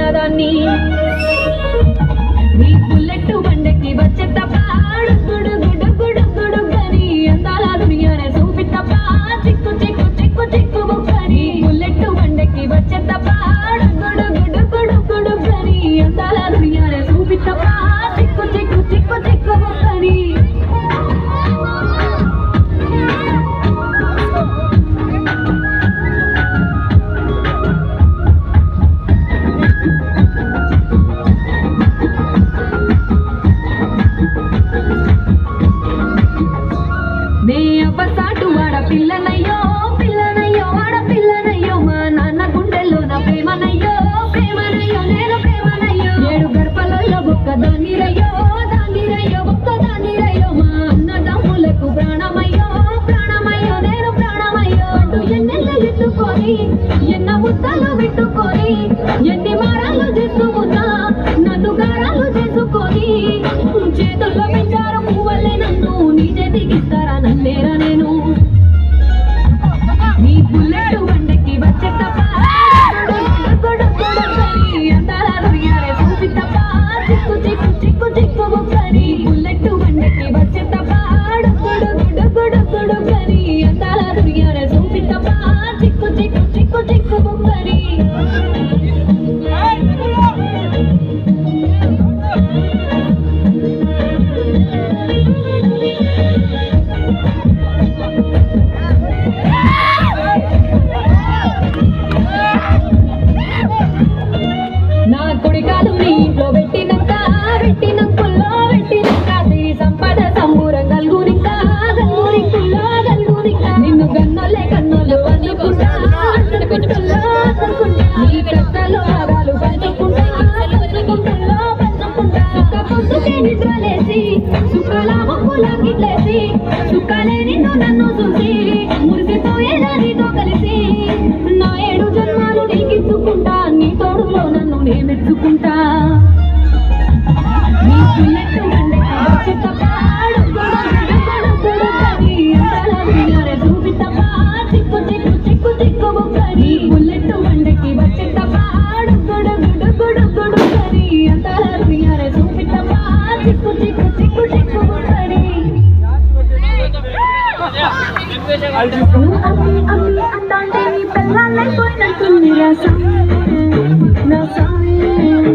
చిన్నదాన్ని నీ బుల్లెట్ బండకి వచ్చే తప్ప గుడు గుడు గుడు గుడు గని అందాల దునియానే చూపి తప్ప చిక్కు చిక్కు చిక్కు చిక్కు బుక్కని బుల్లెట్ బండకి వచ్చే తప్ప గుడు గుడు గుడు గుడు గని అందాల దునియానే చూపి తప్ప చిక్కు చిక్కు చిక్కు చిక్కు బుక్కని నే అబ్బసాటు వాడ పిల్లనయ్యో పిల్లనయ్యో వాడ పిల్లనయ్యో మా నాన్న గుండెల్లో నా ప్రేమనయ్యో ప్రేమనయ్యో నేను ప్రేమనయ్యో ఏడు గర్భలలో ఒక్క దానిరయ్యో దానిరయ్యో ఒక్క దానిరయ్యో మా అన్నదమ్ములకు ప్రాణమయ్యో ప్రాణమయ్యో నేను ప్రాణమయ్యో అంటూ ఎన్నెల్ల ఎత్తుకొని ఎన్న ముద్దలు పెట్టుకొని ఎన్ని మారాలు చేస్తూ ఉన్నా నన్ను గారాలు చేసుకొని చేతుల్లో పెంచారు పువ్వల్లే నన్ను నీ చేతికిస్తారా నన్నేరా నేను నీ బుల్లెట్ బండకి వచ్చే తప్ప అందాల దునియానే చూపి తప్ప చిక్కు చిక్కు చిక్కు చిక్కు బుక్కని బుల్లెట్ బండకి వచ్చే తప్ప గుడు గుడు గుడు గుడు గని అందాల దునియానే చూపి తప్ప చిక్కు చిక్కు చిక్కు చిక్కు బుక్కని నా కుడికాలు నీ ఇంట్లో పెట్టినంకుల్లో పెట్టినాక సిరి సంపద సంబూరం గల్గునికా గల్గునికుల్లో గల్గునికా నిన్ను గన్నోలే కన్నోలు అందుకుంటా అందుకుంటుల్లో అందుకుంటా నీ కష్టాలు ఆగాలు పంచుకుంటా పంచుకుంటుల్లో పంచుకుంటా సుఖ పొద్దుకే నిద్రలేసి సుఖాల ముక్కుల గిట్లేసి సుఖాలే నిన్ను నన్ను చూసి మురిసిపోయేదా నీతో కలిసి నా 7 జన్మాలు నీకిచ్చుకుంటా నీ తోడులో నన్ను నేమెచ్చుకుంటా నీ బుల్లెట్ బండకి వచ్చే తప్ప చూపి తప్ప చిక్కు చిక్కు చిక్కు చిక్కు బుక్కని బుల్లెట్ బండకి వచ్చే తప్ప గుడు గుడు గుడు గుడు గని అందాల దునియానే చూపి తప్ప చిక్కు చిక్కు చిక్కు చిక్కు బుక్కని అందంటే నీ పిల్లలైపోయినట్టుంది నా సామి